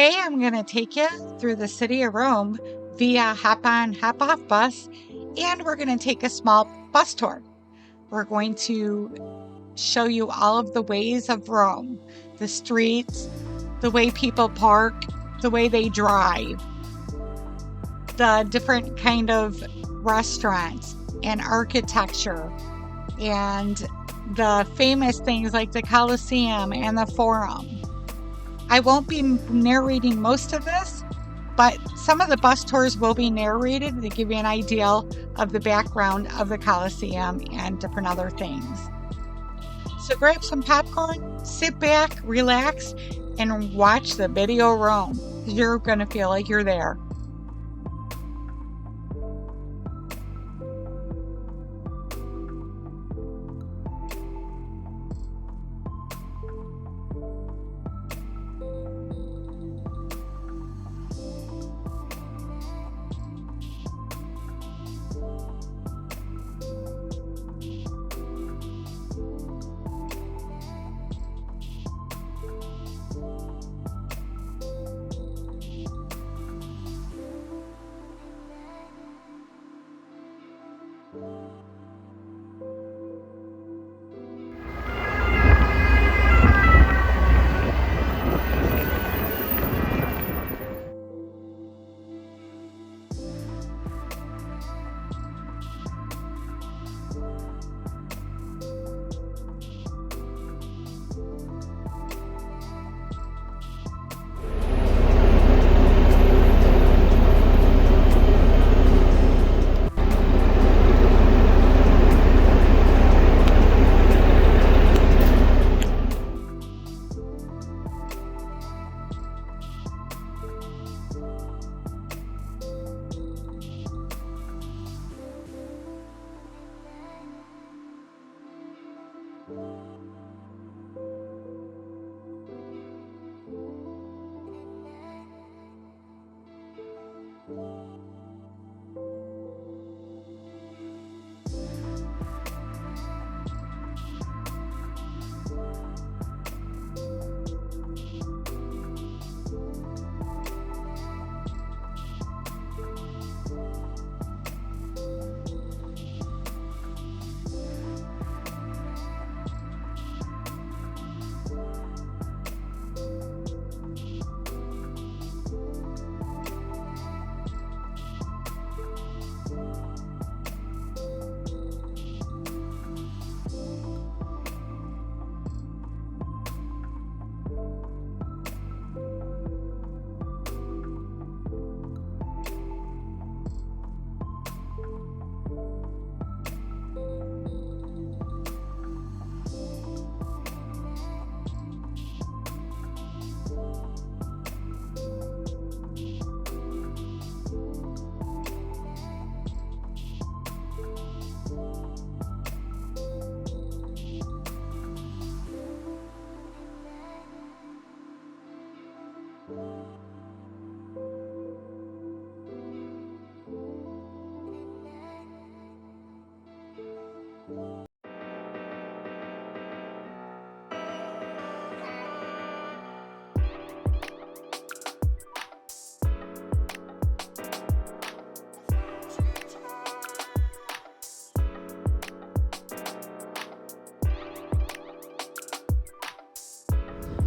Today I'm going to take you through the city of Rome via hop-on, hop-off bus, and we're going to take a small bus tour. We're going to show you all of the ways of Rome, the streets, the way people park, the way they drive, the different kind of restaurants and architecture, and the famous things like the Colosseum and the Forum. I won't be narrating most of this, but some of the bus tours will be narrated to give you an idea of the background of the Colosseum and different other things. So grab some popcorn, sit back, relax, and watch the video Rome. You're going to feel like you're there.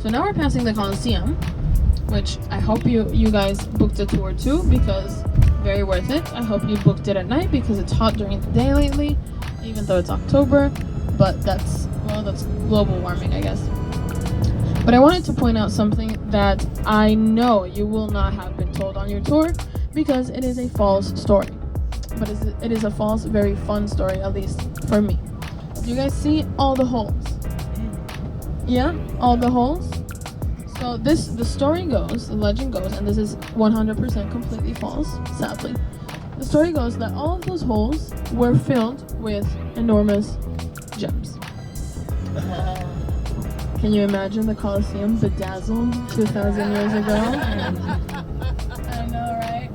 So now we're passing the Colosseum, which I hope you guys booked a tour too, because very worth it. I hope you booked it at night because it's hot during the day lately, even though it's October, but that's global warming, I guess. But I wanted to point out something that I know you will not have been told on your tour, because it is a false story. But it is a false, very fun story, at least for me. Do you guys see all the holes? Yeah, all the holes. So the story goes, the legend goes, and this is 100% completely false, sadly. The story goes that all of those holes were filled with enormous gems. Can you imagine the Colosseum bedazzled 2,000 years ago? I know, right?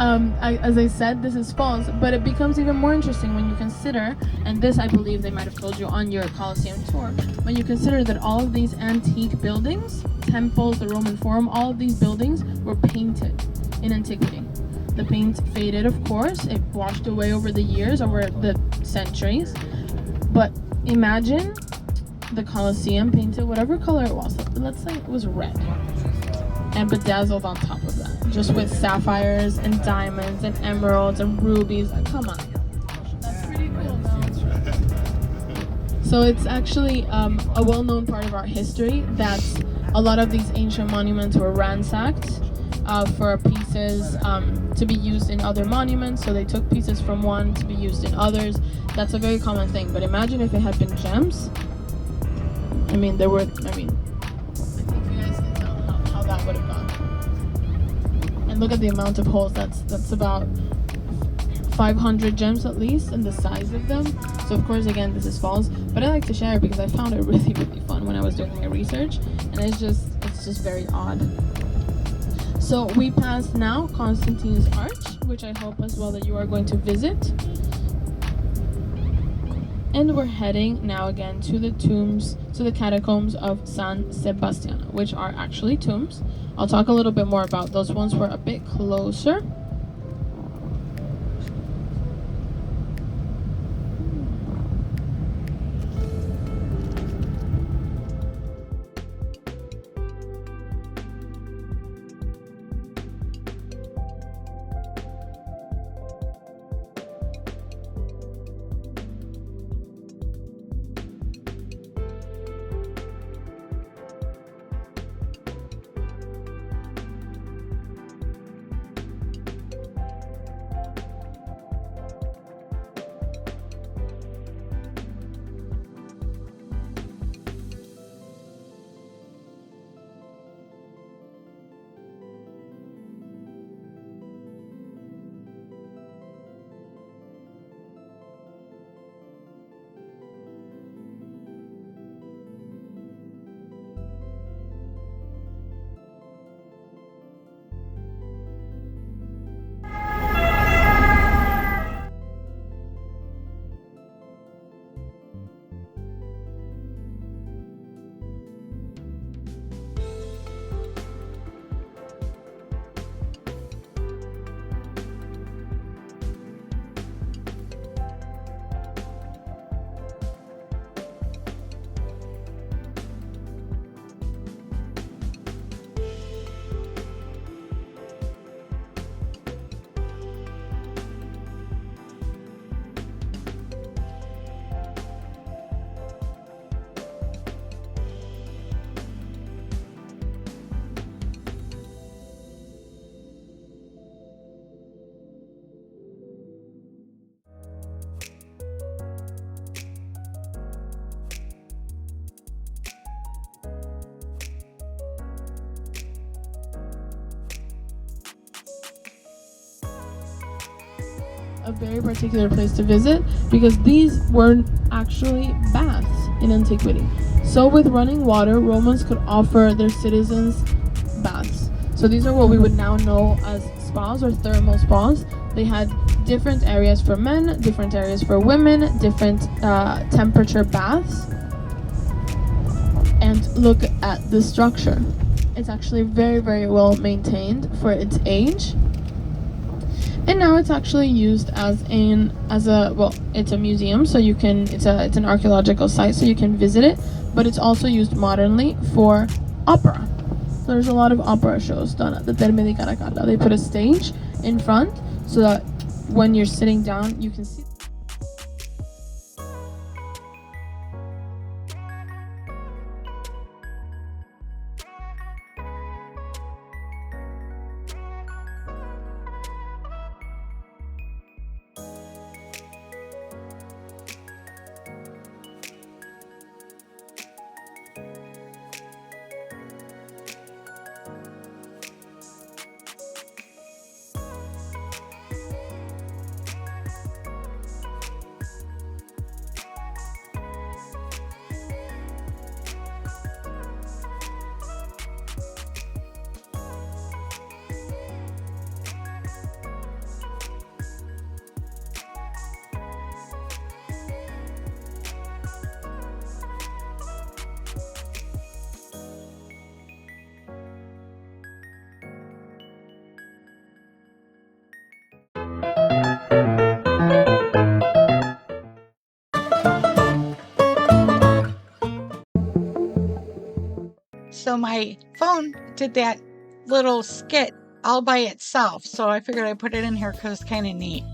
as I said, this is false, but it becomes even more interesting when you consider, and this I believe they might have told you on your Colosseum tour, when you consider that all of these antique buildings, temples, the Roman Forum, all of these buildings were painted in antiquity. The paint faded, of course, it washed away over the years, over the centuries, but imagine the Colosseum painted whatever color it was, let's say it was red, and bedazzled on top of that, just with sapphires and diamonds and emeralds and rubies. Come on, that's pretty cool, no? So it's actually a well-known part of our history that a lot of these ancient monuments were ransacked for pieces to be used in other monuments. So they took pieces from one to be used in others. That's a very common thing. But imagine if it had been gems. I think you guys can tell how that would have gone. And look at the amount of holes. That's about 500 gems at least, and the size of them. So of course, again, this is false, but I like to share it because I found it really, really fun when I was doing my research, and it's just very odd. So we passed now Constantine's Arch, which I hope as well that you are going to visit. And we're heading now again to the tombs, to the catacombs of San Sebastian, which are actually tombs. I'll talk a little bit more about those ones. We're a bit closer. A very particular place to visit because these were actually baths in antiquity. So with running water, Romans could offer their citizens baths. So these are what we would now know as spas or thermal spas. They had different areas for men, different areas for women, different temperature baths. And look at the structure. It's actually very, very well maintained for its age. And now it's actually used it's a museum, so it's an archaeological site, so you can visit it, but it's also used modernly for opera. So there's a lot of opera shows done at the Terme di Caracalla. They put a stage in front so that when you're sitting down, you can see. my phone did that little skit all by itself, so I figured I'd put it in here because it's kind of neat.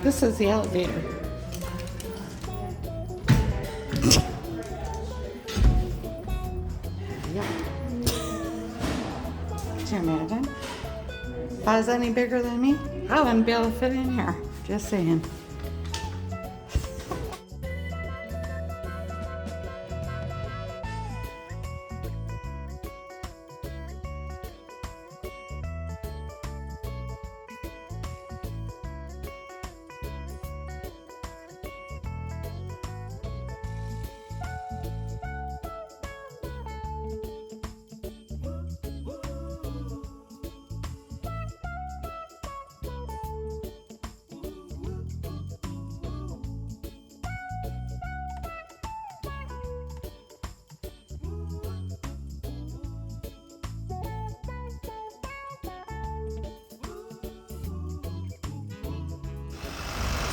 This is the elevator. Yeah. Can you imagine? If I was any bigger than me, I wouldn't be able to fit in here. Just saying.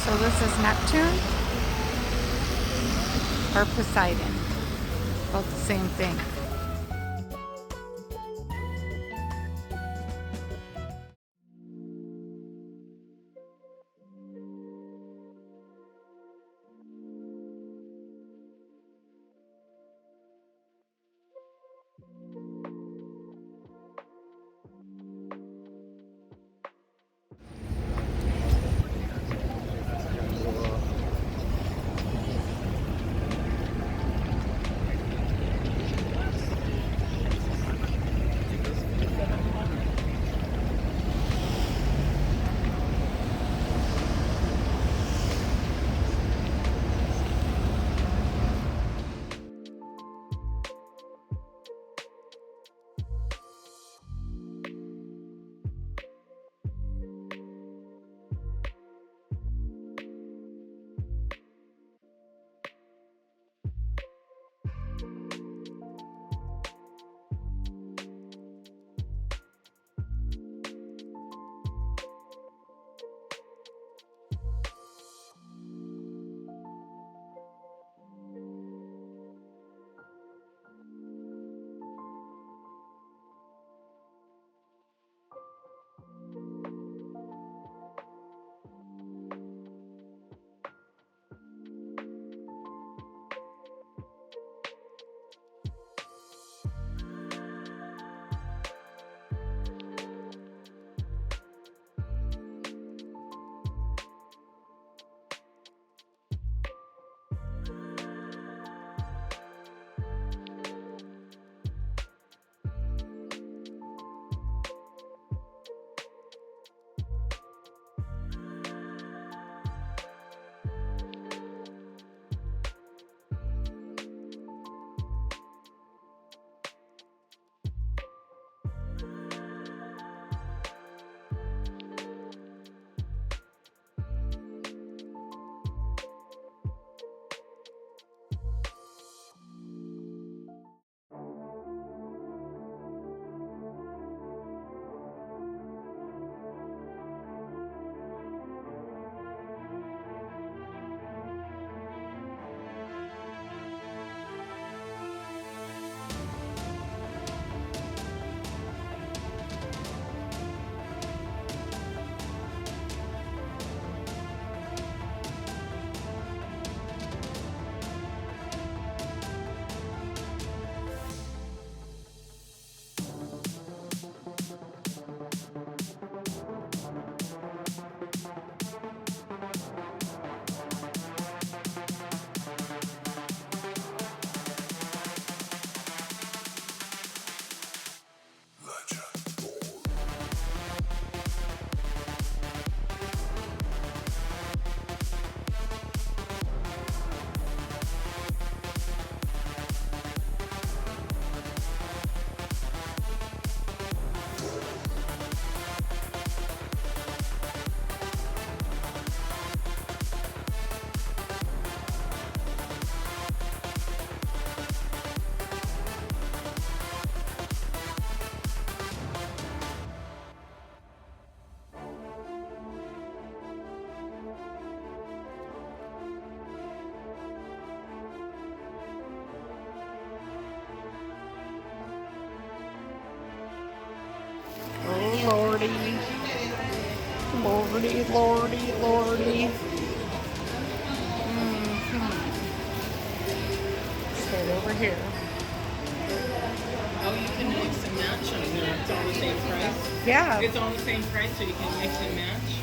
So this is Neptune or Poseidon, both the same thing. lordy, lordy, lordy. Start over here. Oh, you can mix and match on there. It's all the same price. Yeah. It's all the same price, so you can mix and match.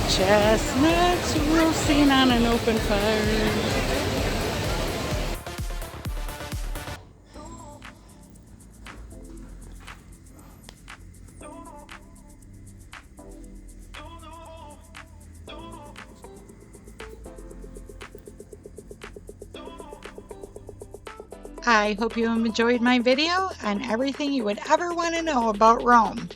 Chestnuts roasting on an open fire. I hope you enjoyed my video on everything you would ever want to know about Rome.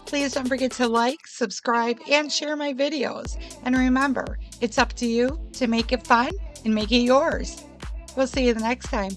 Please don't forget to like, subscribe, and share my videos. And remember, it's up to you to make it fun and make it yours. We'll see you the next time.